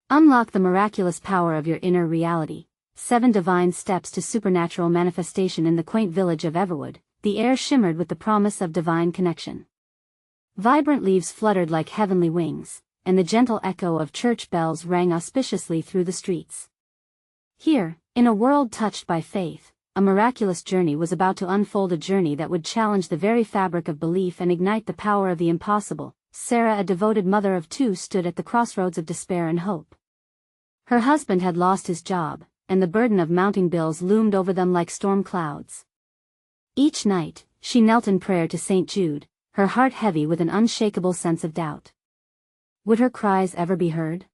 Unlock the miraculous power of your inner reality. 7 Divine Steps to Supernatural Manifestation. In the quaint village of Everwood, the air shimmered with the promise of divine connection. Vibrant leaves fluttered like heavenly wings, and the gentle echo of church bells rang auspiciously through the streets. Here, in a world touched by faith, a miraculous journey was about to unfold, a journey that would challenge the very fabric of belief and ignite the power of the impossible. Sarah, a devoted mother of 2, stood at the crossroads of despair and hope. Her husband had lost his job, and the burden of mounting bills loomed over them like storm clouds. Each night, she knelt in prayer to St. Jude, her heart heavy with an unshakable sense of doubt. Would her cries ever be heard?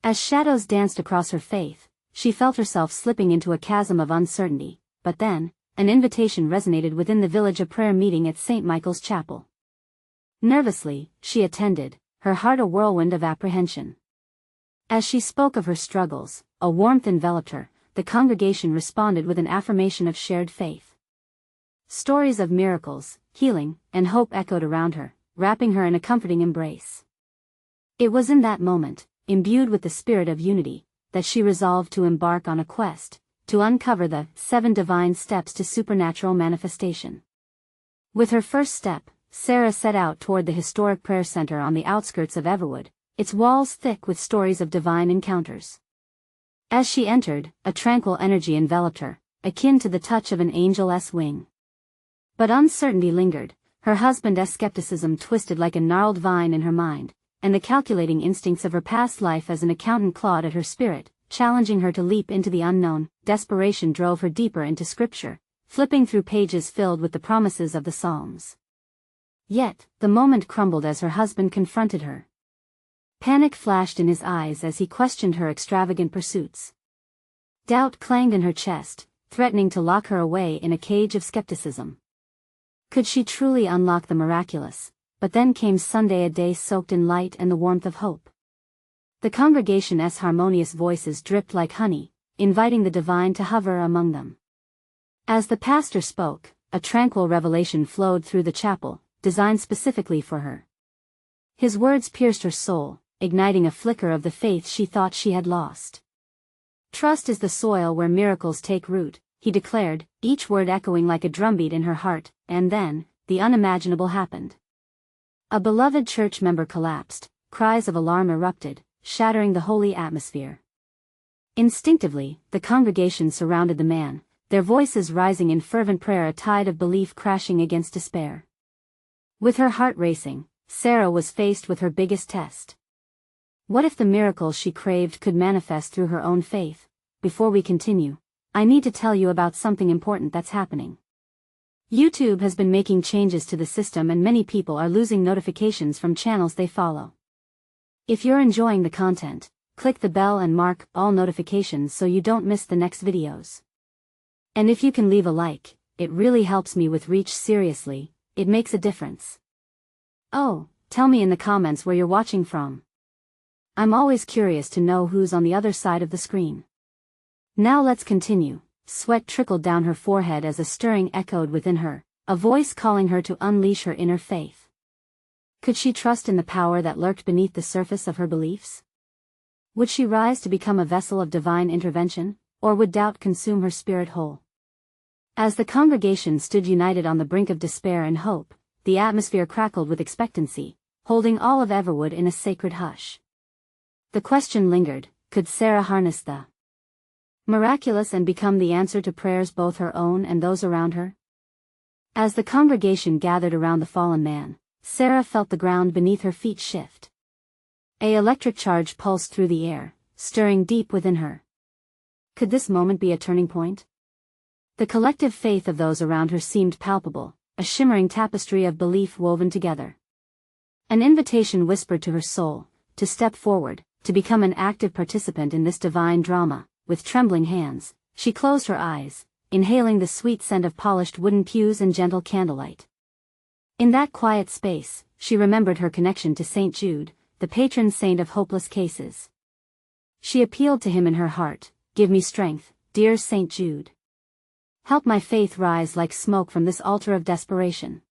As shadows danced across her faith, she felt herself slipping into a chasm of uncertainty. But then, an invitation resonated within the village, a prayer meeting at St. Michael's Chapel. Nervously, she attended, her heart a whirlwind of apprehension. As she spoke of her struggles, a warmth enveloped her. The congregation responded with an affirmation of shared faith. Stories of miracles, healing, and hope echoed around her, wrapping her in a comforting embrace. It was in that moment, imbued with the spirit of unity, that she resolved to embark on a quest, to uncover the 7 divine steps to supernatural manifestation. With her first step, Sarah set out toward the historic prayer center on the outskirts of Everwood, its walls thick with stories of divine encounters. As she entered, a tranquil energy enveloped her, akin to the touch of an angel's wing. But uncertainty lingered, her husband's skepticism twisted like a gnarled vine in her mind, and the calculating instincts of her past life as an accountant clawed at her spirit, challenging her to leap into the unknown. Desperation drove her deeper into Scripture, flipping through pages filled with the promises of the Psalms. Yet, the moment crumbled as her husband confronted her. Panic flashed in his eyes as he questioned her extravagant pursuits. Doubt clanged in her chest, threatening to lock her away in a cage of skepticism. Could she truly unlock the miraculous? But then came Sunday, a day soaked in light and the warmth of hope. The congregation's harmonious voices dripped like honey, inviting the divine to hover among them. As the pastor spoke, a tranquil revelation flowed through the chapel, designed specifically for her. His words pierced her soul, igniting a flicker of the faith she thought she had lost. Trust is the soil where miracles take root, he declared, each word echoing like a drumbeat in her heart. And then, the unimaginable happened. A beloved church member collapsed, cries of alarm erupted, shattering the holy atmosphere. Instinctively, the congregation surrounded the man, their voices rising in fervent prayer, a tide of belief crashing against despair. With her heart racing, Sarah was faced with her biggest test. What if the miracle she craved could manifest through her own faith? Before we continue, I need to tell you about something important that's happening. YouTube has been making changes to the system and many people are losing notifications from channels they follow. If you're enjoying the content, click the bell and mark all notifications so you don't miss the next videos. And if you can leave a like, it really helps me with reach. Seriously, it makes a difference. Oh, tell me in the comments where you're watching from. I'm always curious to know who's on the other side of the screen. Now let's continue. Sweat trickled down her forehead as a stirring echoed within her, a voice calling her to unleash her inner faith. Could she trust in the power that lurked beneath the surface of her beliefs? Would she rise to become a vessel of divine intervention, or would doubt consume her spirit whole? As the congregation stood united on the brink of despair and hope, the atmosphere crackled with expectancy, holding all of Everwood in a sacred hush. The question lingered, could Sarah harness the miraculous and become the answer to prayers both her own and those around her? As the congregation gathered around the fallen man, Sarah felt the ground beneath her feet shift. An electric charge pulsed through the air, stirring deep within her. Could this moment be a turning point? The collective faith of those around her seemed palpable, a shimmering tapestry of belief woven together. An invitation whispered to her soul, to step forward, to become an active participant in this divine drama. With trembling hands, she closed her eyes, inhaling the sweet scent of polished wooden pews and gentle candlelight. In that quiet space, she remembered her connection to St. Jude, the patron saint of hopeless cases. She appealed to him in her heart, "Give me strength, dear St. Jude. Help my faith rise like smoke from this altar of desperation."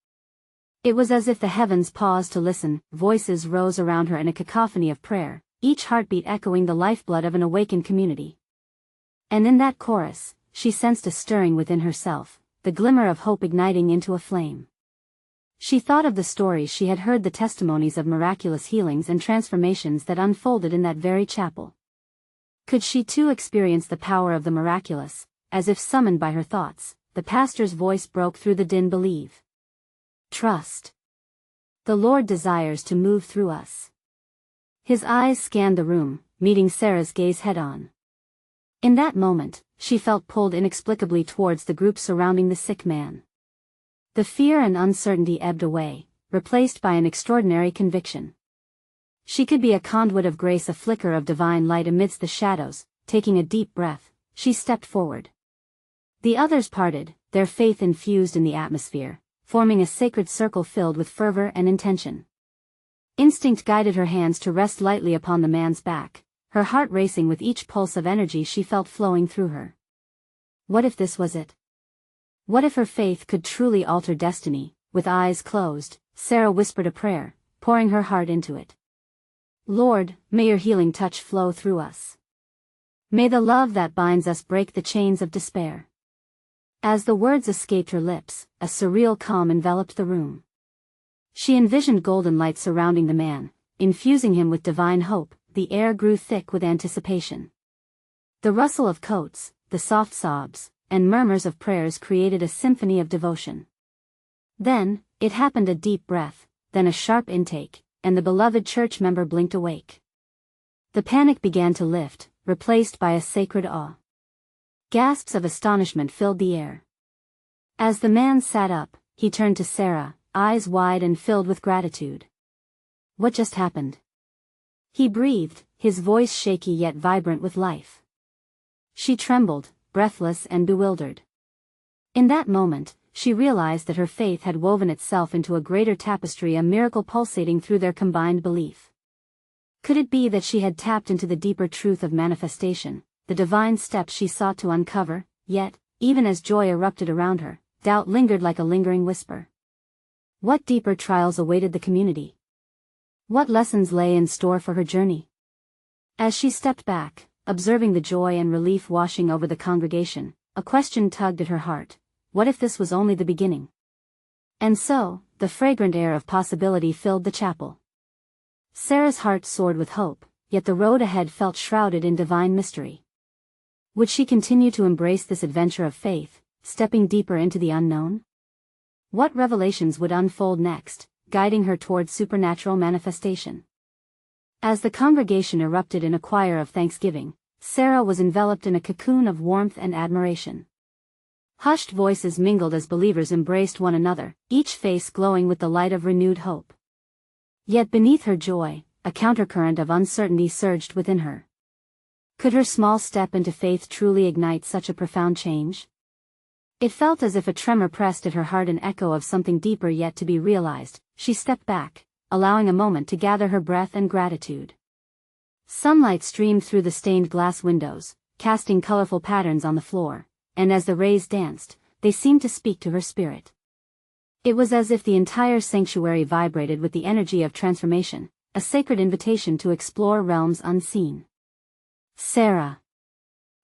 It was as if the heavens paused to listen. Voices rose around her in a cacophony of prayer, each heartbeat echoing the lifeblood of an awakened community. And in that chorus, she sensed a stirring within herself, the glimmer of hope igniting into a flame. She thought of the stories she had heard, the testimonies of miraculous healings and transformations that unfolded in that very chapel. Could she too experience the power of the miraculous? As if summoned by her thoughts, the pastor's voice broke through the din. Believe. Trust. The Lord desires to move through us. His eyes scanned the room, meeting Sarah's gaze head-on. In that moment, she felt pulled inexplicably towards the group surrounding the sick man. The fear and uncertainty ebbed away, replaced by an extraordinary conviction. She could be a conduit of grace, a flicker of divine light amidst the shadows. Taking a deep breath, she stepped forward. The others parted, their faith infused in the atmosphere, forming a sacred circle filled with fervor and intention. Instinct guided her hands to rest lightly upon the man's back, her heart racing with each pulse of energy she felt flowing through her. What if this was it? What if her faith could truly alter destiny? With eyes closed, Sarah whispered a prayer, pouring her heart into it. Lord, may your healing touch flow through us. May the love that binds us break the chains of despair. As the words escaped her lips, a surreal calm enveloped the room. She envisioned golden light surrounding the man, infusing him with divine hope. The air grew thick with anticipation. The rustle of coats, the soft sobs, and murmurs of prayers created a symphony of devotion. Then, it happened. A deep breath, then a sharp intake, and the beloved church member blinked awake. The panic began to lift, replaced by a sacred awe. Gasps of astonishment filled the air. As the man sat up, he turned to Sarah, eyes wide and filled with gratitude. What just happened? He breathed, his voice shaky yet vibrant with life. She trembled, breathless and bewildered. In that moment, she realized that her faith had woven itself into a greater tapestry, a miracle pulsating through their combined belief. Could it be that she had tapped into the deeper truth of manifestation, the divine steps she sought to uncover? Yet, even as joy erupted around her, doubt lingered like a lingering whisper. What deeper trials awaited the community? What lessons lay in store for her journey? As she stepped back, observing the joy and relief washing over the congregation, a question tugged at her heart. What if this was only the beginning? And so, the fragrant air of possibility filled the chapel. Sarah's heart soared with hope, yet the road ahead felt shrouded in divine mystery. Would she continue to embrace this adventure of faith, stepping deeper into the unknown? What revelations would unfold next, guiding her towards supernatural manifestation? As the congregation erupted in a choir of thanksgiving, Sarah was enveloped in a cocoon of warmth and admiration. Hushed voices mingled as believers embraced one another, each face glowing with the light of renewed hope. Yet beneath her joy, a countercurrent of uncertainty surged within her. Could her small step into faith truly ignite such a profound change? It felt as if a tremor pressed at her heart, an echo of something deeper yet to be realized. She stepped back, allowing a moment to gather her breath and gratitude. Sunlight streamed through the stained glass windows, casting colorful patterns on the floor, and as the rays danced, they seemed to speak to her spirit. It was as if the entire sanctuary vibrated with the energy of transformation, a sacred invitation to explore realms unseen. Sarah.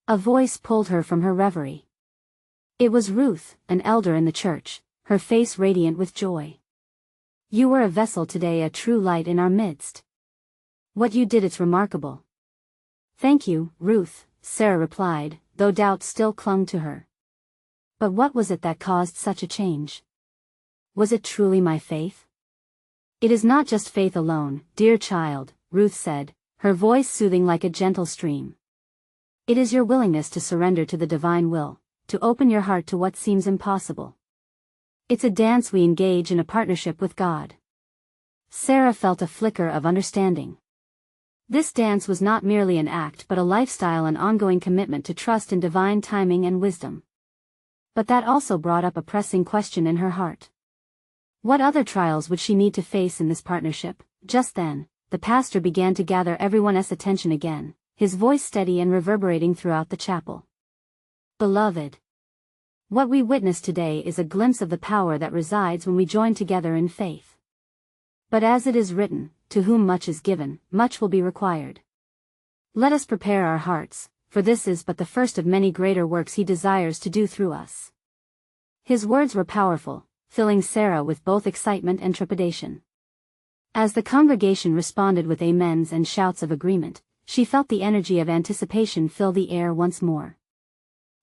A voice pulled her from her reverie. It was Ruth, an elder in the church, her face radiant with joy. You were a vessel today, a true light in our midst. What you did, it's remarkable. Thank you, Ruth, Sarah replied, though doubt still clung to her. But what was it that caused such a change? Was it truly my faith? It is not just faith alone, dear child, Ruth said, her voice soothing like a gentle stream. It is your willingness to surrender to the divine will, to open your heart to what seems impossible. It's a dance we engage in, a partnership with God. Sarah felt a flicker of understanding. This dance was not merely an act but a lifestyle, an ongoing commitment to trust in divine timing and wisdom. But that also brought up a pressing question in her heart. What other trials would she need to face in this partnership? Just then, the pastor began to gather everyone's attention again, his voice steady and reverberating throughout the chapel. Beloved, what we witness today is a glimpse of the power that resides when we join together in faith. But as it is written, to whom much is given, much will be required. Let us prepare our hearts, for this is but the first of many greater works he desires to do through us. His words were powerful, filling Sarah with both excitement and trepidation. As the congregation responded with amens and shouts of agreement, she felt the energy of anticipation fill the air once more.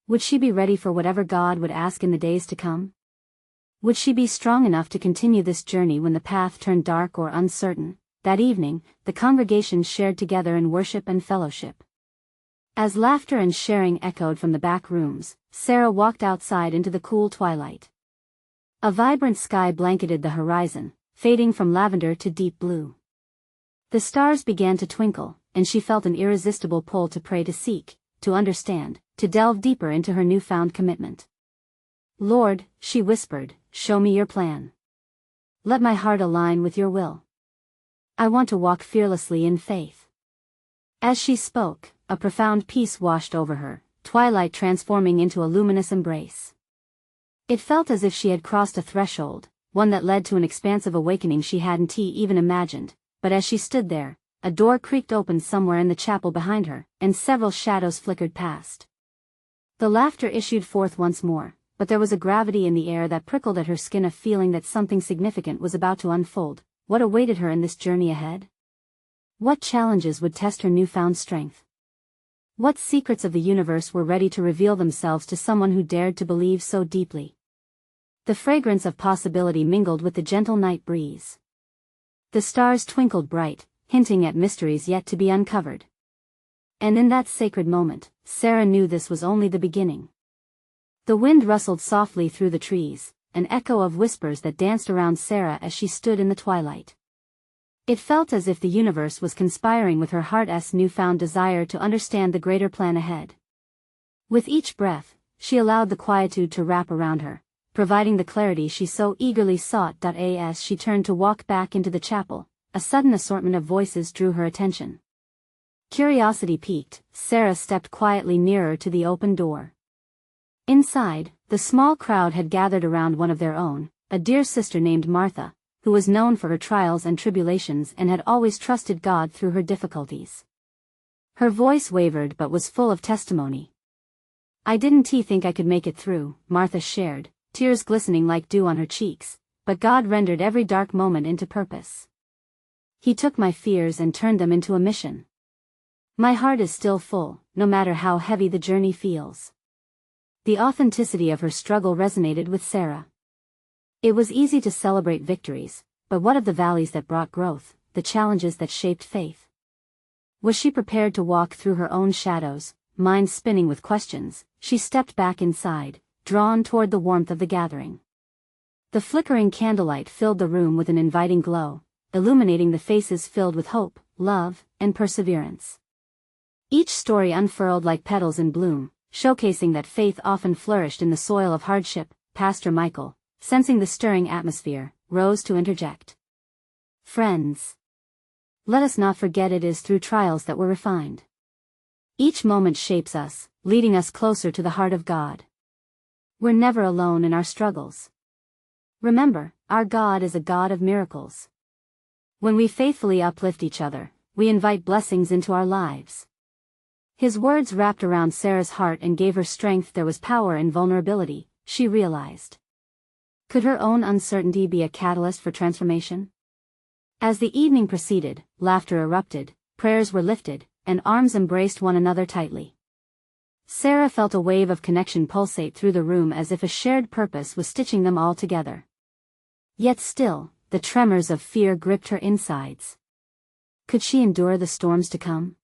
Would she be ready for whatever God would ask in the days to come? Would she be strong enough to continue this journey when the path turned dark or uncertain? That evening, the congregation shared together in worship and fellowship. As laughter and sharing echoed from the back rooms, Sarah walked outside into the cool twilight. A vibrant sky blanketed the horizon, fading from lavender to deep blue. The stars began to twinkle, and she felt an irresistible pull to pray, to seek, to understand, to delve deeper into her newfound commitment. Lord, she whispered, show me your plan. Let my heart align with your will. I want to walk fearlessly in faith. As she spoke, a profound peace washed over her, twilight transforming into a luminous embrace. It felt as if she had crossed a threshold, one that led to an expansive awakening she hadn't even imagined, but as she stood there, a door creaked open somewhere in the chapel behind her, and several shadows flickered past. The laughter issued forth once more, but there was a gravity in the air that prickled at her skin, a feeling that something significant was about to unfold. What awaited her in this journey ahead? What challenges would test her newfound strength? What secrets of the universe were ready to reveal themselves to someone who dared to believe so deeply? The fragrance of possibility mingled with the gentle night breeze. The stars twinkled bright, hinting at mysteries yet to be uncovered. And in that sacred moment, Sarah knew this was only the beginning. The wind rustled softly through the trees, an echo of whispers that danced around Sarah as she stood in the twilight. It felt as if the universe was conspiring with her heart's newfound desire to understand the greater plan ahead. With each breath, she allowed the quietude to wrap around her, providing the clarity she so eagerly sought. As she turned to walk back into the chapel, a sudden assortment of voices drew her attention. Curiosity piqued, Sarah stepped quietly nearer to the open door. Inside, the small crowd had gathered around one of their own, a dear sister named Martha, who was known for her trials and tribulations and had always trusted God through her difficulties. Her voice wavered but was full of testimony. I didn't think I could make it through, Martha shared, tears glistening like dew on her cheeks, but God rendered every dark moment into purpose. He took my fears and turned them into a mission. My heart is still full, no matter how heavy the journey feels. The authenticity of her struggle resonated with Sarah. It was easy to celebrate victories, but what of the valleys that brought growth, the challenges that shaped faith? Was she prepared to walk through her own shadows? Mind spinning with questions, she stepped back inside, drawn toward the warmth of the gathering. The flickering candlelight filled the room with an inviting glow, illuminating the faces filled with hope, love, and perseverance. Each story unfurled like petals in bloom, showcasing that faith often flourished in the soil of hardship. Pastor Michael, sensing the stirring atmosphere, rose to interject. Friends, let us not forget it is through trials that we're refined. Each moment shapes us, leading us closer to the heart of God. We're never alone in our struggles. Remember, our God is a God of miracles. When we faithfully uplift each other, we invite blessings into our lives. His words wrapped around Sarah's heart and gave her strength. There was power in vulnerability, she realized. Could her own uncertainty be a catalyst for transformation? As the evening proceeded, laughter erupted, prayers were lifted, and arms embraced one another tightly. Sarah felt a wave of connection pulsate through the room as if a shared purpose was stitching them all together. Yet still, the tremors of fear gripped her insides. Could she endure the storms to come?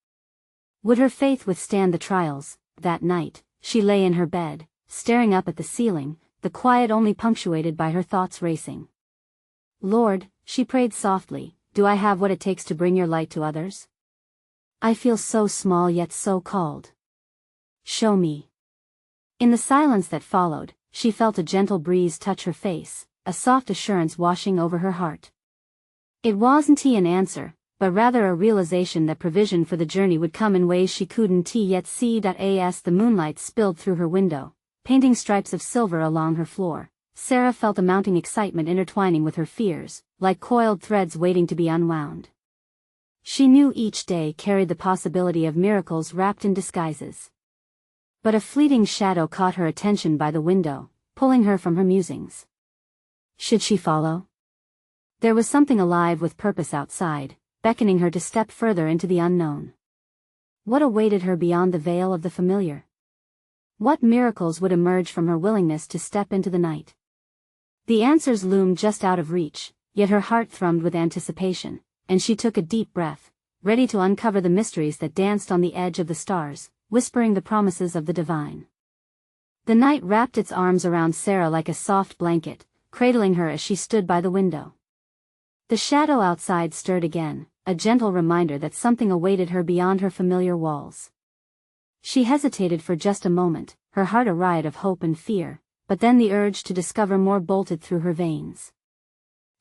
Would her faith withstand the trials? That night, she lay in her bed, staring up at the ceiling, the quiet only punctuated by her thoughts racing. Lord, she prayed softly, do I have what it takes to bring your light to others? I feel so small yet so called. Show me. In the silence that followed, she felt a gentle breeze touch her face, a soft assurance washing over her heart. It wasn't an answer, but rather a realization that provision for the journey would come in ways she couldn't yet see. As the moonlight spilled through her window, painting stripes of silver along her floor, Sarah felt a mounting excitement intertwining with her fears, like coiled threads waiting to be unwound. She knew each day carried the possibility of miracles wrapped in disguises. But a fleeting shadow caught her attention by the window, pulling her from her musings. Should she follow? There was something alive with purpose outside, beckoning her to step further into the unknown. What awaited her beyond the veil of the familiar? What miracles would emerge from her willingness to step into the night? The answers loomed just out of reach, yet her heart thrummed with anticipation, and she took a deep breath, ready to uncover the mysteries that danced on the edge of the stars, whispering the promises of the divine. The night wrapped its arms around Sarah like a soft blanket, cradling her as she stood by the window. The shadow outside stirred again, a gentle reminder that something awaited her beyond her familiar walls. She hesitated for just a moment, her heart a riot of hope and fear, but then the urge to discover more bolted through her veins.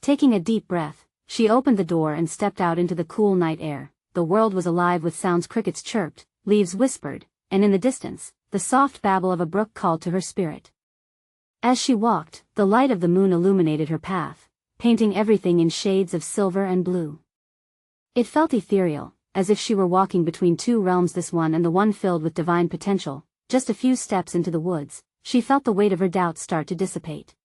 Taking a deep breath, she opened the door and stepped out into the cool night air. The world was alive with sounds. Crickets chirped, leaves whispered, and in the distance, the soft babble of a brook called to her spirit. As she walked, the light of the moon illuminated her path, painting everything in shades of silver and blue. It felt ethereal, as if she were walking between two realms, this one and the one filled with divine potential. Just a few steps into the woods, she felt the weight of her doubts start to dissipate.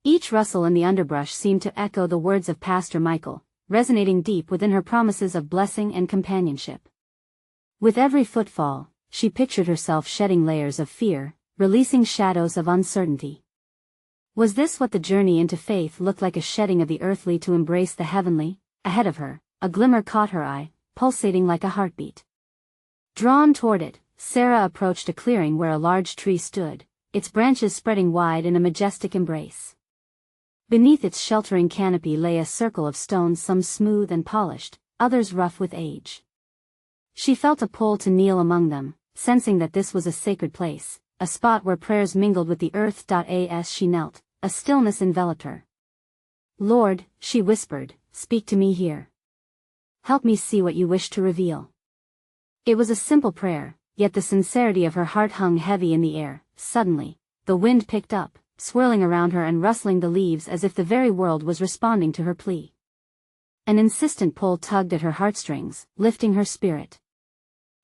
Each rustle in the underbrush seemed to echo the words of Pastor Michael, resonating deep within her promises of blessing and companionship. With every footfall, she pictured herself shedding layers of fear, releasing shadows of uncertainty. Was this what the journey into faith looked like, a shedding of the earthly to embrace the heavenly? Ahead of her, a glimmer caught her eye, pulsating like a heartbeat. Drawn toward it, Sarah approached a clearing where a large tree stood, its branches spreading wide in a majestic embrace. Beneath its sheltering canopy lay a circle of stones, some smooth and polished, others rough with age. She felt a pull to kneel among them, sensing that this was a sacred place, a spot where prayers mingled with the earth. As she knelt, a stillness enveloped her. "Lord," she whispered, "speak to me here. Help me see what you wish to reveal." It was a simple prayer, yet the sincerity of her heart hung heavy in the air. Suddenly, the wind picked up, swirling around her and rustling the leaves as if the very world was responding to her plea. An insistent pull tugged at her heartstrings, lifting her spirit.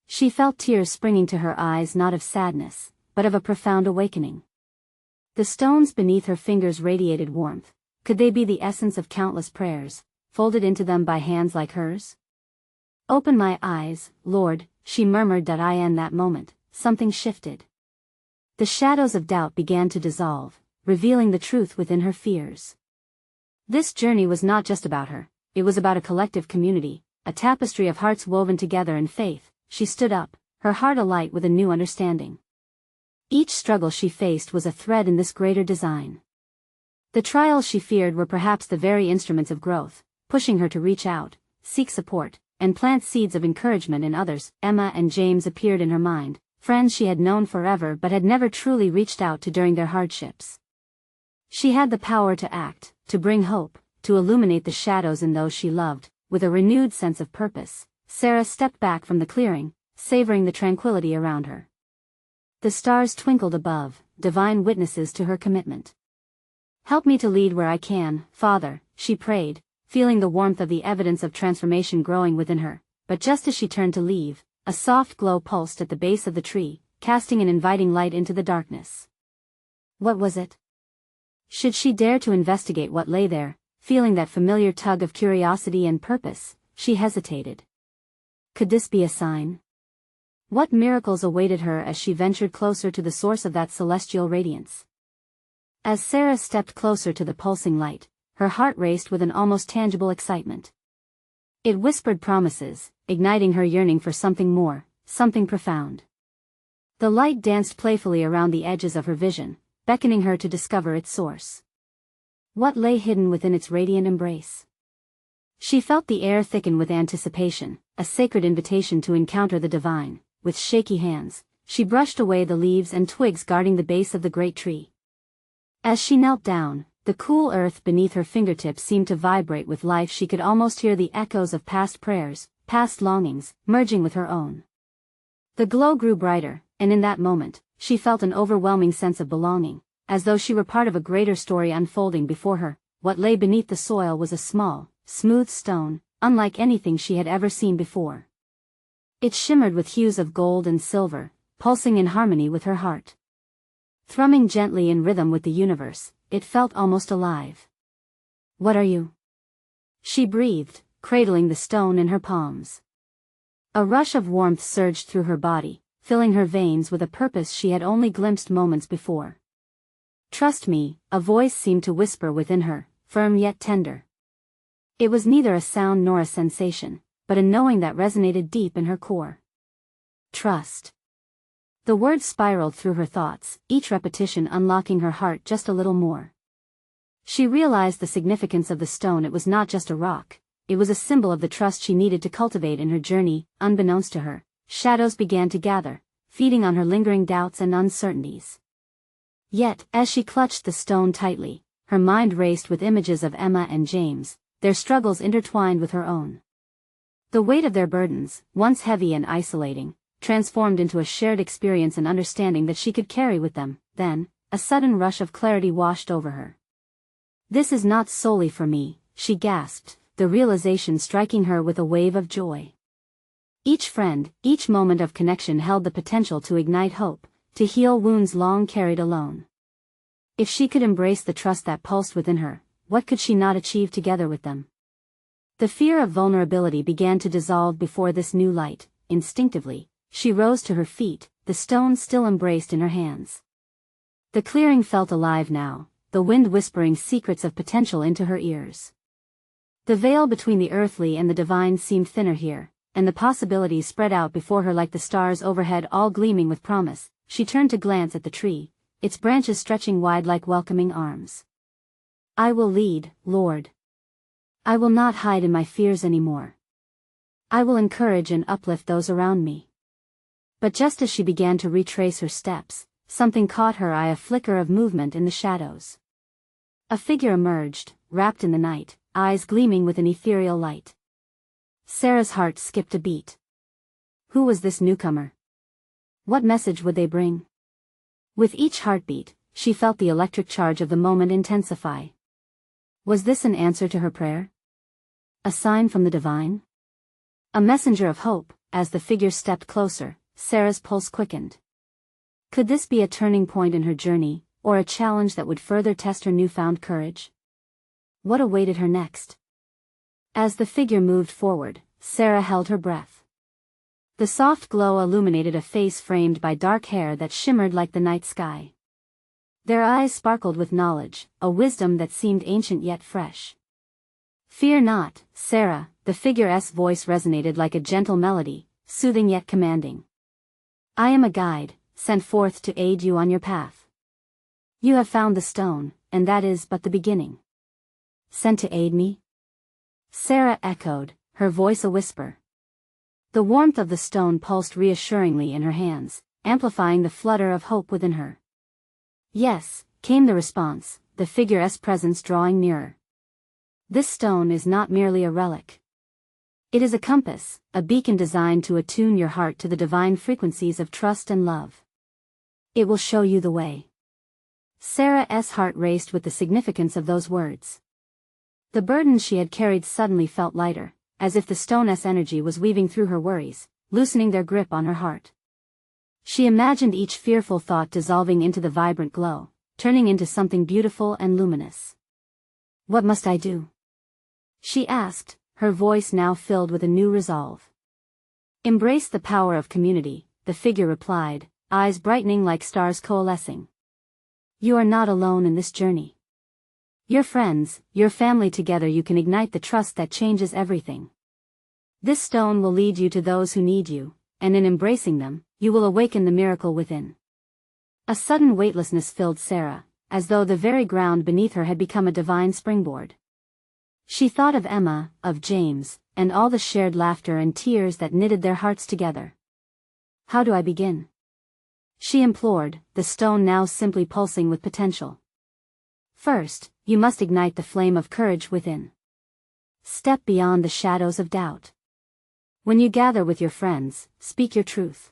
She felt tears springing to her eyes, not of sadness, but of a profound awakening. The stones beneath her fingers radiated warmth. Could they be the essence of countless prayers, folded into them by hands like hers? "Open my eyes, Lord," she murmured. In that moment, something shifted. The shadows of doubt began to dissolve, revealing the truth within her fears. This journey was not just about her, it was about a collective community, a tapestry of hearts woven together in faith. She stood up, her heart alight with a new understanding. Each struggle she faced was a thread in this greater design. The trials she feared were perhaps the very instruments of growth, pushing her to reach out, seek support, and plant seeds of encouragement in others. Emma and James appeared in her mind, friends she had known forever but had never truly reached out to during their hardships. She had the power to act, to bring hope, to illuminate the shadows in those she loved. With a renewed sense of purpose, Sarah stepped back from the clearing, savoring the tranquility around her. The stars twinkled above, divine witnesses to her commitment. "Help me to lead where I can, Father," she prayed, feeling the warmth of the evidence of transformation growing within her. But just as she turned to leave, a soft glow pulsed at the base of the tree, casting an inviting light into the darkness. What was it? Should she dare to investigate what lay there? Feeling that familiar tug of curiosity and purpose, she hesitated. Could this be a sign? What miracles awaited her as she ventured closer to the source of that celestial radiance? As Sarah stepped closer to the pulsing light, her heart raced with an almost tangible excitement. It whispered promises, igniting her yearning for something more, something profound. The light danced playfully around the edges of her vision, beckoning her to discover its source. What lay hidden within its radiant embrace? She felt the air thicken with anticipation, a sacred invitation to encounter the divine. With shaky hands, she brushed away the leaves and twigs guarding the base of the great tree. As she knelt down, the cool earth beneath her fingertips seemed to vibrate with life. She could almost hear the echoes of past prayers, past longings, merging with her own. The glow grew brighter, and in that moment, she felt an overwhelming sense of belonging, as though she were part of a greater story unfolding before her. What lay beneath the soil was a small, smooth stone, unlike anything she had ever seen before. It shimmered with hues of gold and silver, pulsing in harmony with her heart. Thrumming gently in rhythm with the universe, it felt almost alive. "What are you?" she breathed, cradling the stone in her palms. A rush of warmth surged through her body, filling her veins with a purpose she had only glimpsed moments before. "Trust me," a voice seemed to whisper within her, firm yet tender. It was neither a sound nor a sensation, but a knowing that resonated deep in her core. Trust. The words spiraled through her thoughts, each repetition unlocking her heart just a little more. She realized the significance of the stone. It was not just a rock, it was a symbol of the trust she needed to cultivate in her journey. Unbeknownst to her, shadows began to gather, feeding on her lingering doubts and uncertainties. Yet, as she clutched the stone tightly, her mind raced with images of Emma and James, their struggles intertwined with her own. The weight of their burdens, once heavy and isolating, transformed into a shared experience and understanding that she could carry with them. Then, a sudden rush of clarity washed over her. "This is not solely for me," she gasped, the realization striking her with a wave of joy. Each friend, each moment of connection held the potential to ignite hope, to heal wounds long carried alone. If she could embrace the trust that pulsed within her, what could she not achieve together with them? The fear of vulnerability began to dissolve before this new light. Instinctively, she rose to her feet, the stone still embraced in her hands. The clearing felt alive now, the wind whispering secrets of potential into her ears. The veil between the earthly and the divine seemed thinner here, and the possibilities spread out before her like the stars overhead, all gleaming with promise. She turned to glance at the tree, its branches stretching wide like welcoming arms. "I will lead, Lord. I will not hide in my fears anymore. I will encourage and uplift those around me." But just as she began to retrace her steps, something caught her eye, a flicker of movement in the shadows. A figure emerged, wrapped in the night, eyes gleaming with an ethereal light. Sarah's heart skipped a beat. Who was this newcomer? What message would they bring? With each heartbeat, she felt the electric charge of the moment intensify. Was this an answer to her prayer? A sign from the divine? A messenger of hope? As the figure stepped closer, Sarah's pulse quickened. Could this be a turning point in her journey, or a challenge that would further test her newfound courage? What awaited her next? As the figure moved forward, Sarah held her breath. The soft glow illuminated a face framed by dark hair that shimmered like the night sky. Their eyes sparkled with knowledge, a wisdom that seemed ancient yet fresh. "Fear not, Sarah," the figure's voice resonated like a gentle melody, soothing yet commanding. "I am a guide, sent forth to aid you on your path. You have found the stone, and that is but the beginning." "Sent to aid me?" Sarah echoed, her voice a whisper. The warmth of the stone pulsed reassuringly in her hands, amplifying the flutter of hope within her. "Yes," came the response, the figure's presence drawing nearer. "This stone is not merely a relic. It is a compass, a beacon designed to attune your heart to the divine frequencies of trust and love. It will show you the way." Sarah's heart raced with the significance of those words. The burden she had carried suddenly felt lighter, as if the stone's energy was weaving through her worries, loosening their grip on her heart. She imagined each fearful thought dissolving into the vibrant glow, turning into something beautiful and luminous. "What must I do?" she asked, her voice now filled with a new resolve. "Embrace the power of community," the figure replied, eyes brightening like stars coalescing. "You are not alone in this journey. Your friends, your family, together you can ignite the trust that changes everything. This stone will lead you to those who need you, and in embracing them, you will awaken the miracle within." A sudden weightlessness filled Sarah, as though the very ground beneath her had become a divine springboard. She thought of Emma, of James, and all the shared laughter and tears that knitted their hearts together. "How do I begin?" she implored, the stone now simply pulsing with potential. "First, you must ignite the flame of courage within. Step beyond the shadows of doubt. When you gather with your friends, speak your truth.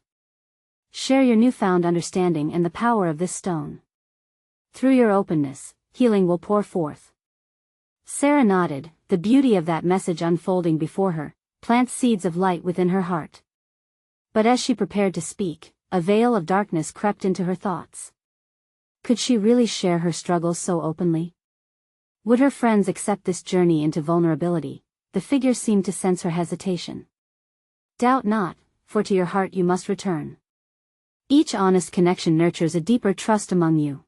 Share your newfound understanding and the power of this stone. Through your openness, healing will pour forth." Sarah nodded, the beauty of that message unfolding before her, plants seeds of light within her heart. But as she prepared to speak, a veil of darkness crept into her thoughts. Could she really share her struggles so openly? Would her friends accept this journey into vulnerability? The figure seemed to sense her hesitation. Doubt not, for to your heart you must return. Each honest connection nurtures a deeper trust among you.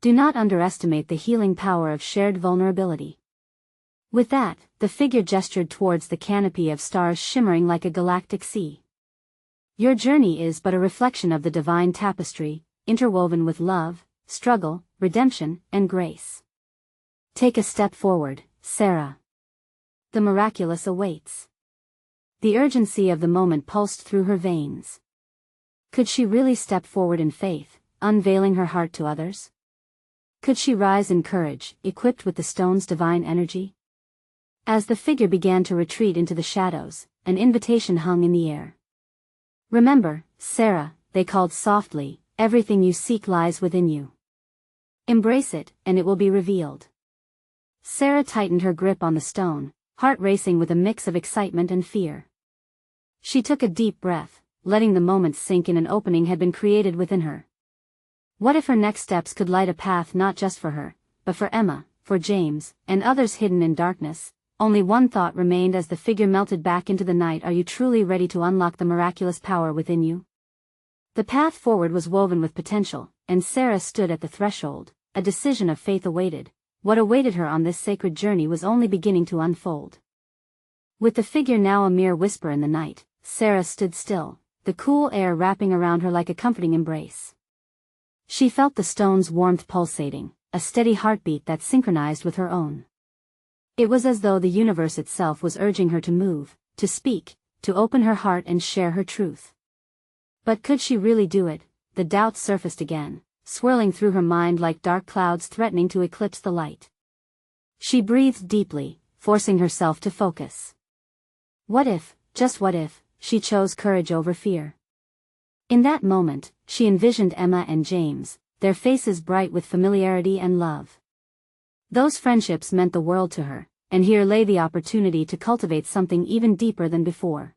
Do not underestimate the healing power of shared vulnerability. With that, the figure gestured towards the canopy of stars shimmering like a galactic sea. Your journey is but a reflection of the divine tapestry, interwoven with love, struggle, redemption, and grace. Take a step forward, Sarah. The miraculous awaits. The urgency of the moment pulsed through her veins. Could she really step forward in faith, unveiling her heart to others? Could she rise in courage, equipped with the stone's divine energy? As the figure began to retreat into the shadows, an invitation hung in the air. Remember, Sarah, they called softly, everything you seek lies within you. Embrace it, and it will be revealed. Sarah tightened her grip on the stone, heart racing with a mix of excitement and fear. She took a deep breath, letting the moment sink in. An opening had been created within her. What if her next steps could light a path not just for her, but for Emma, for James, and others hidden in darkness? Only one thought remained as the figure melted back into the night. Are you truly ready to unlock the miraculous power within you? The path forward was woven with potential, and Sarah stood at the threshold. A decision of faith awaited. What awaited her on this sacred journey was only beginning to unfold. With the figure now a mere whisper in the night, Sarah stood still, the cool air wrapping around her like a comforting embrace. She felt the stone's warmth pulsating, a steady heartbeat that synchronized with her own. It was as though the universe itself was urging her to move, to speak, to open her heart and share her truth. But could she really do it? The doubt surfaced again, swirling through her mind like dark clouds threatening to eclipse the light. She breathed deeply, forcing herself to focus. What if, just what if, she chose courage over fear? In that moment, she envisioned Emma and James, their faces bright with familiarity and love. Those friendships meant the world to her, and here lay the opportunity to cultivate something even deeper than before.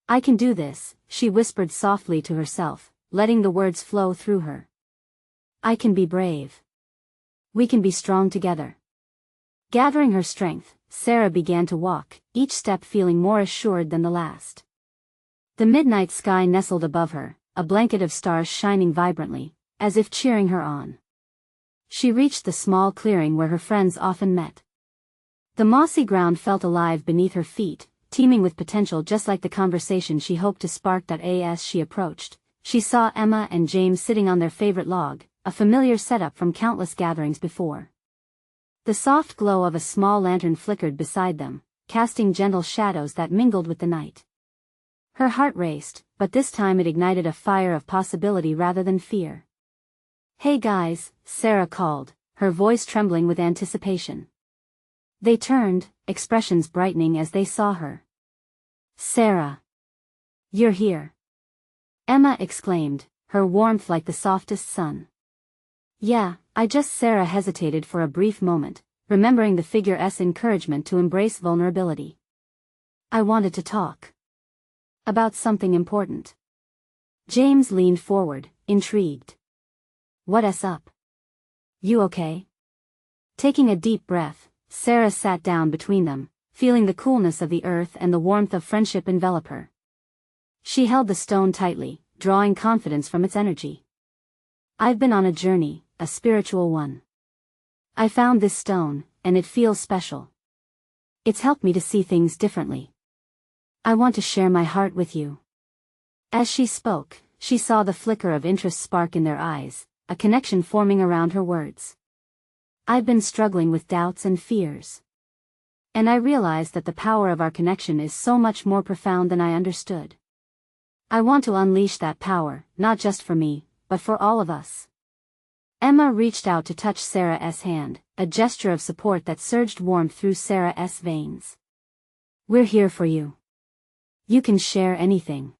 I can do this, she whispered softly to herself, letting the words flow through her. I can be brave. We can be strong together. Gathering her strength, Sarah began to walk, each step feeling more assured than the last. The midnight sky nestled above her, a blanket of stars shining vibrantly, as if cheering her on. She reached the small clearing where her friends often met. The mossy ground felt alive beneath her feet, teeming with potential just like the conversation she hoped to spark. As she approached, she saw Emma and James sitting on their favorite log, a familiar setup from countless gatherings before. The soft glow of a small lantern flickered beside them, casting gentle shadows that mingled with the night. Her heart raced, but this time it ignited a fire of possibility rather than fear. Hey guys, Sarah called, her voice trembling with anticipation. They turned, expressions brightening as they saw her. Sarah! You're here! Emma exclaimed, her warmth like the softest sun. Yeah, Sarah hesitated for a brief moment, remembering the figure's encouragement to embrace vulnerability. I wanted to talk. About something important. James leaned forward, intrigued. What's up? You okay? Taking a deep breath, Sarah sat down between them, feeling the coolness of the earth and the warmth of friendship envelop her. She held the stone tightly, drawing confidence from its energy. I've been on a journey, a spiritual one. I found this stone, and it feels special. It's helped me to see things differently. I want to share my heart with you. As she spoke, she saw the flicker of interest spark in their eyes, a connection forming around her words. I've been struggling with doubts and fears. And I realized that the power of our connection is so much more profound than I understood. I want to unleash that power, not just for me, but for all of us. Emma reached out to touch Sarah's hand, a gesture of support that surged warmth through Sarah's veins. We're here for you. You can share anything.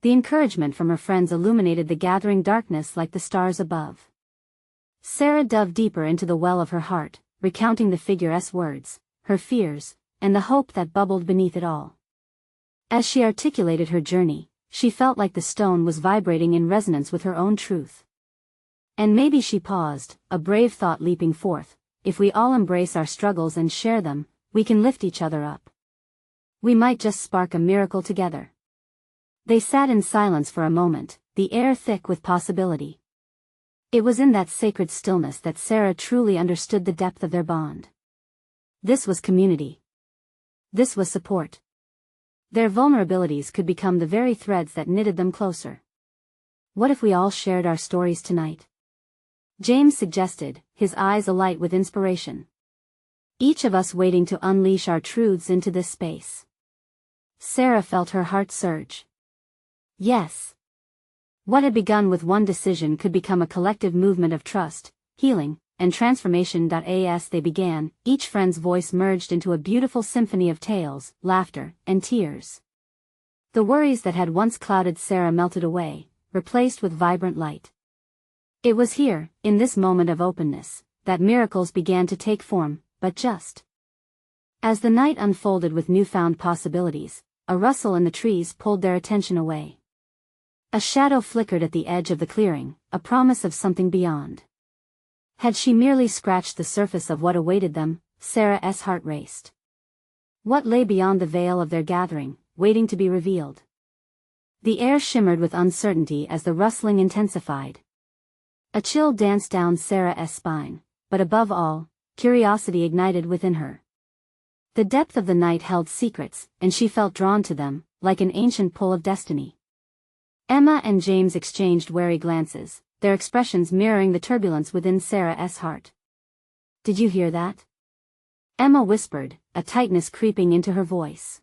The encouragement from her friends illuminated the gathering darkness like the stars above. Sarah dove deeper into the well of her heart, recounting the figure's words, her fears, and the hope that bubbled beneath it all. As she articulated her journey, she felt like the stone was vibrating in resonance with her own truth. And maybe she paused, a brave thought leaping forth: if we all embrace our struggles and share them, we can lift each other up. We might just spark a miracle together. They sat in silence for a moment, the air thick with possibility. It was in that sacred stillness that Sarah truly understood the depth of their bond. This was community. This was support. Their vulnerabilities could become the very threads that knitted them closer. What if we all shared our stories tonight? James suggested, his eyes alight with inspiration. Each of us waiting to unleash our truths into this space. Sarah felt her heart surge. Yes. What had begun with one decision could become a collective movement of trust, healing, and transformation. As they began, each friend's voice merged into a beautiful symphony of tales, laughter, and tears. The worries that had once clouded Sarah melted away, replaced with vibrant light. It was here, in this moment of openness, that miracles began to take form, but just. As the night unfolded with newfound possibilities, a rustle in the trees pulled their attention away. A shadow flickered at the edge of the clearing, a promise of something beyond. Had she merely scratched the surface of what awaited them, Sarah's heart raced. What lay beyond the veil of their gathering, waiting to be revealed? The air shimmered with uncertainty as the rustling intensified. A chill danced down Sarah's spine, but above all, curiosity ignited within her. The depth of the night held secrets, and she felt drawn to them, like an ancient pull of destiny. Emma and James exchanged wary glances, their expressions mirroring the turbulence within Sarah's heart. "Did you hear that?" Emma whispered, a tightness creeping into her voice.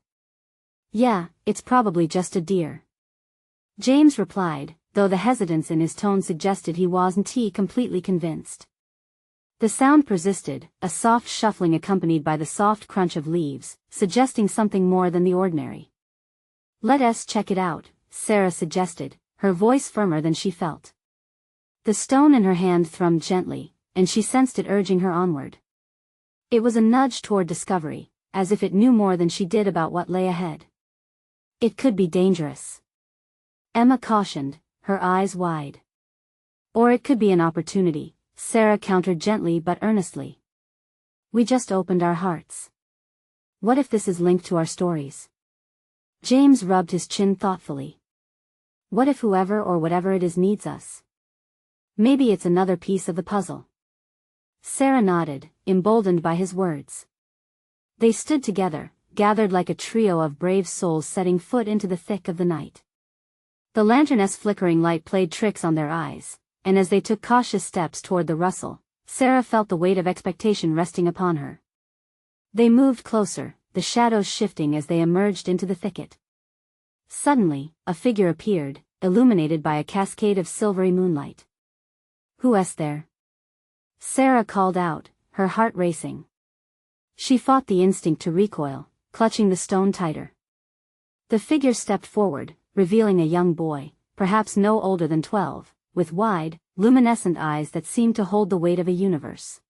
"Yeah, it's probably just a deer," James replied, though the hesitance in his tone suggested he wasn't completely convinced. The sound persisted, a soft shuffling accompanied by the soft crunch of leaves, suggesting something more than the ordinary. "Let us check it out," Sarah suggested, her voice firmer than she felt. The stone in her hand thrummed gently, and she sensed it urging her onward. It was a nudge toward discovery, as if it knew more than she did about what lay ahead. "It could be dangerous," Emma cautioned, her eyes wide. "Or it could be an opportunity," Sarah countered gently but earnestly. "We just opened our hearts. What if this is linked to our stories?" James rubbed his chin thoughtfully. "What if whoever or whatever it is needs us? Maybe it's another piece of the puzzle." Sarah nodded, emboldened by his words. They stood together, gathered like a trio of brave souls setting foot into the thick of the night. The lantern's flickering light played tricks on their eyes, and as they took cautious steps toward the rustle, Sarah felt the weight of expectation resting upon her. They moved closer, the shadows shifting as they emerged into the thicket. Suddenly, a figure appeared, illuminated by a cascade of silvery moonlight. "Who's there?" Sarah called out, her heart racing. She fought the instinct to recoil, clutching the stone tighter. The figure stepped forward, revealing a young boy, perhaps no older than 12, with wide, luminescent eyes that seemed to hold the weight of a universe.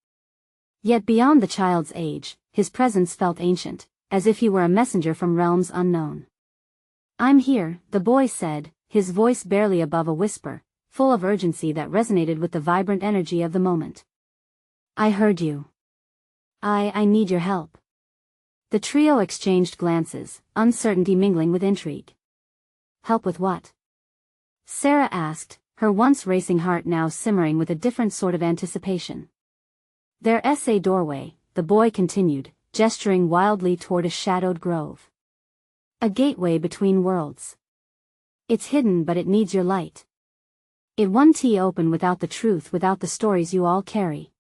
Yet beyond the child's age, his presence felt ancient, as if he were a messenger from realms unknown. "I'm here," the boy said, his voice barely above a whisper, full of urgency that resonated with the vibrant energy of the moment. "I heard you. I need your help." The trio exchanged glances, uncertainty mingling with intrigue. "Help with what?" Sarah asked, her once racing heart now simmering with a different sort of anticipation. "There's a doorway," the boy continued, gesturing wildly toward a shadowed grove. "A gateway between worlds. It's hidden but it needs your light. It won't open without the truth, without the stories you all carry."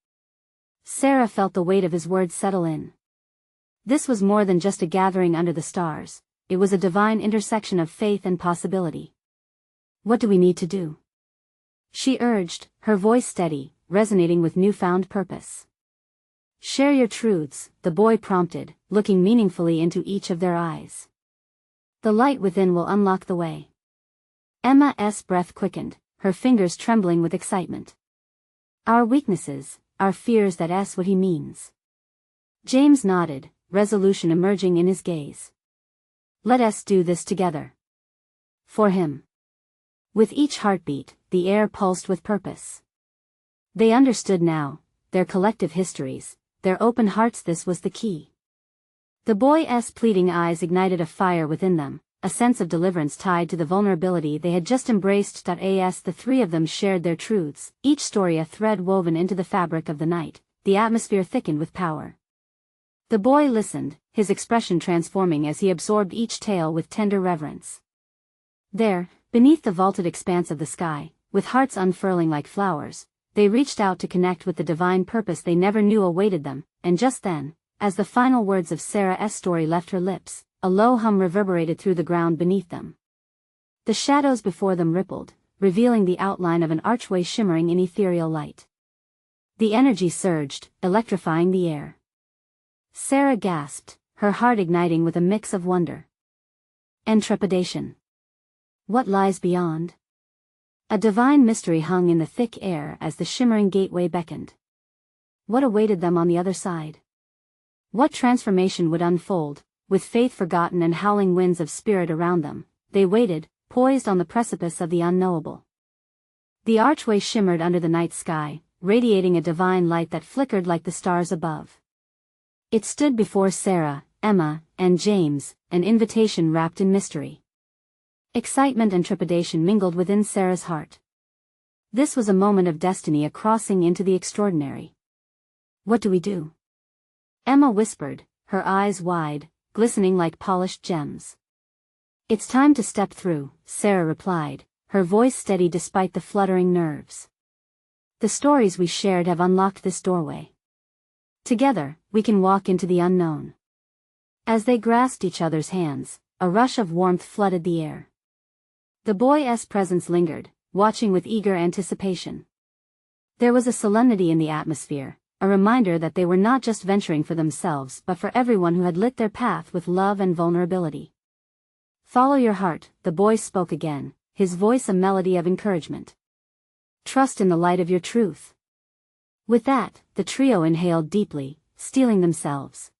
Sarah felt the weight of his words settle in. This was more than just a gathering under the stars, it was a divine intersection of faith and possibility. "What do we need to do?" she urged, her voice steady, resonating with newfound purpose. "Share your truths," the boy prompted, looking meaningfully into each of their eyes. "The light within will unlock the way." Emma's breath quickened, her fingers trembling with excitement. "Our weaknesses, our fears, that's what he means." James nodded, resolution emerging in his gaze. Let us do this together. For him. With each heartbeat, the air pulsed with purpose. They understood now, their collective histories, their open hearts. This was the key. The boy's pleading eyes ignited a fire within them, a sense of deliverance tied to the vulnerability they had just embraced. As the three of them shared their truths, each story a thread woven into the fabric of the night, the atmosphere thickened with power. The boy listened, his expression transforming as he absorbed each tale with tender reverence. There, beneath the vaulted expanse of the sky, with hearts unfurling like flowers, they reached out to connect with the divine purpose they never knew awaited them, and just then, as the final words of Sarah's story left her lips, a low hum reverberated through the ground beneath them. The shadows before them rippled, revealing the outline of an archway shimmering in ethereal light. The energy surged, electrifying the air. Sarah gasped, her heart igniting with a mix of wonder and trepidation. What lies beyond? A divine mystery hung in the thick air as the shimmering gateway beckoned. What awaited them on the other side? What transformation would unfold? With faith forgotten and howling winds of spirit around them, they waited, poised on the precipice of the unknowable. The archway shimmered under the night sky, radiating a divine light that flickered like the stars above. It stood before Sarah, Emma, and James, an invitation wrapped in mystery. Excitement and trepidation mingled within Sarah's heart. This was a moment of destiny, a crossing into the extraordinary. What do we do? Emma whispered, her eyes wide, glistening like polished gems. It's time to step through, Sarah replied, her voice steady despite the fluttering nerves. The stories we shared have unlocked this doorway. Together, we can walk into the unknown. As they grasped each other's hands, a rush of warmth flooded the air. The boy's presence lingered, watching with eager anticipation. There was a solemnity in the atmosphere, a reminder that they were not just venturing for themselves but for everyone who had lit their path with love and vulnerability. Follow your heart, the boy spoke again, his voice a melody of encouragement. Trust in the light of your truth. With that, the trio inhaled deeply, steeling themselves.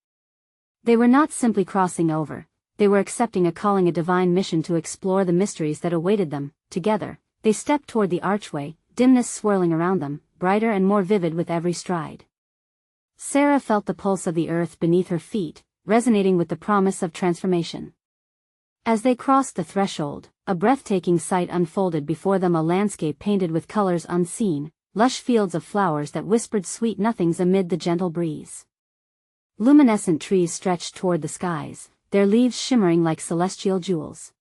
They were not simply crossing over, they were accepting a calling, a divine mission to explore the mysteries that awaited them. Together, they stepped toward the archway, dimness swirling around them, brighter and more vivid with every stride. Sarah felt the pulse of the earth beneath her feet, resonating with the promise of transformation. As they crossed the threshold, a breathtaking sight unfolded before them, a landscape painted with colors unseen, lush fields of flowers that whispered sweet nothings amid the gentle breeze. Luminescent trees stretched toward the skies, their leaves shimmering like celestial jewels.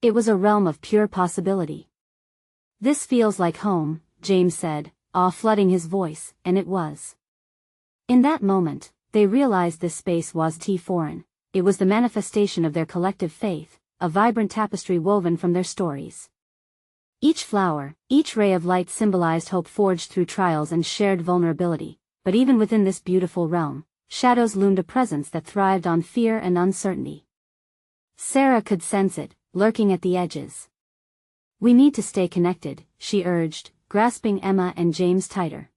It was a realm of pure possibility. This feels like home, James said, awe flooding his voice, and it was. In that moment, they realized this space was foreign. It was the manifestation of their collective faith, a vibrant tapestry woven from their stories. Each flower, each ray of light symbolized hope forged through trials and shared vulnerability, but even within this beautiful realm, shadows loomed, a presence that thrived on fear and uncertainty. Sarah could sense it, lurking at the edges. We need to stay connected, she urged, grasping Emma and James tighter.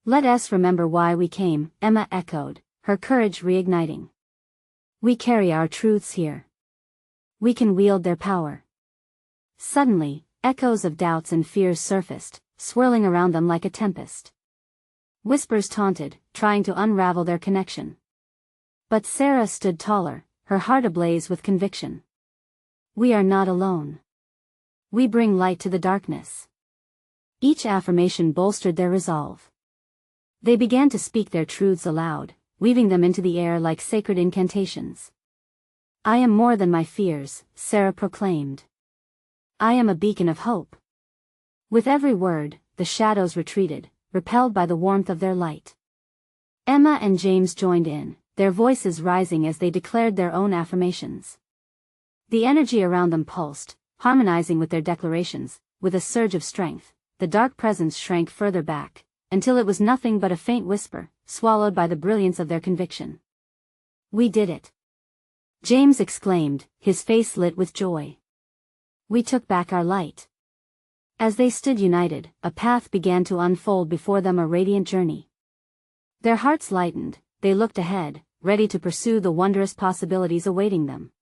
Let us remember why we came, Emma echoed, her courage reigniting. We carry our truths here. We can wield their power. Suddenly, echoes of doubts and fears surfaced, swirling around them like a tempest. Whispers taunted, trying to unravel their connection. But Sarah stood taller, her heart ablaze with conviction. We are not alone. We bring light to the darkness. Each affirmation bolstered their resolve. They began to speak their truths aloud, weaving them into the air like sacred incantations. I am more than my fears, Sarah proclaimed. I am a beacon of hope. With every word, the shadows retreated, repelled by the warmth of their light. Emma and James joined in, their voices rising as they declared their own affirmations. The energy around them pulsed, harmonizing with their declarations. With a surge of strength, the dark presence shrank further back, until it was nothing but a faint whisper, swallowed by the brilliance of their conviction. We did it! James exclaimed, his face lit with joy. We took back our light. As they stood united, a path began to unfold before them, a radiant journey. Their hearts lightened, they looked ahead, ready to pursue the wondrous possibilities awaiting them.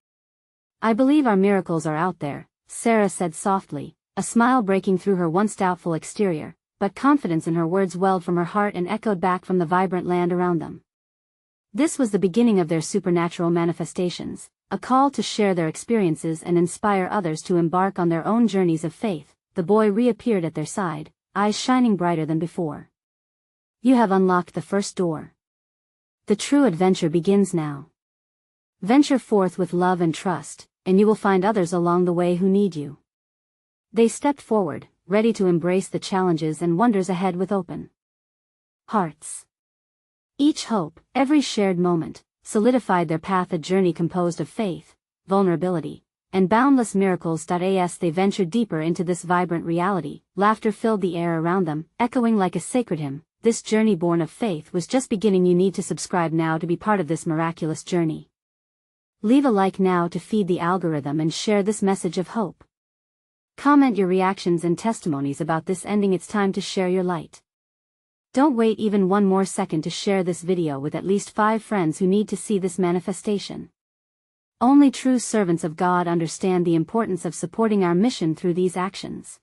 I believe our miracles are out there, Sarah said softly, a smile breaking through her once doubtful exterior, but confidence in her words welled from her heart and echoed back from the vibrant land around them. This was the beginning of their supernatural manifestations, a call to share their experiences and inspire others to embark on their own journeys of faith. The boy reappeared at their side, eyes shining brighter than before. You have unlocked the first door. The true adventure begins now. Venture forth with love and trust, and you will find others along the way who need you. They stepped forward, ready to embrace the challenges and wonders ahead with open hearts. Each hope, every shared moment, solidified their path, a journey composed of faith, vulnerability, and boundless miracles. As they ventured deeper into this vibrant reality, laughter filled the air around them, echoing like a sacred hymn. This journey born of faith was just beginning. You need to subscribe now to be part of this miraculous journey. Leave a like now to feed the algorithm and share this message of hope. Comment your reactions and testimonies about this ending. It's time to share your light. Don't wait even one more second to share this video with at least 5 friends who need to see this manifestation. Only true servants of God understand the importance of supporting our mission through these actions.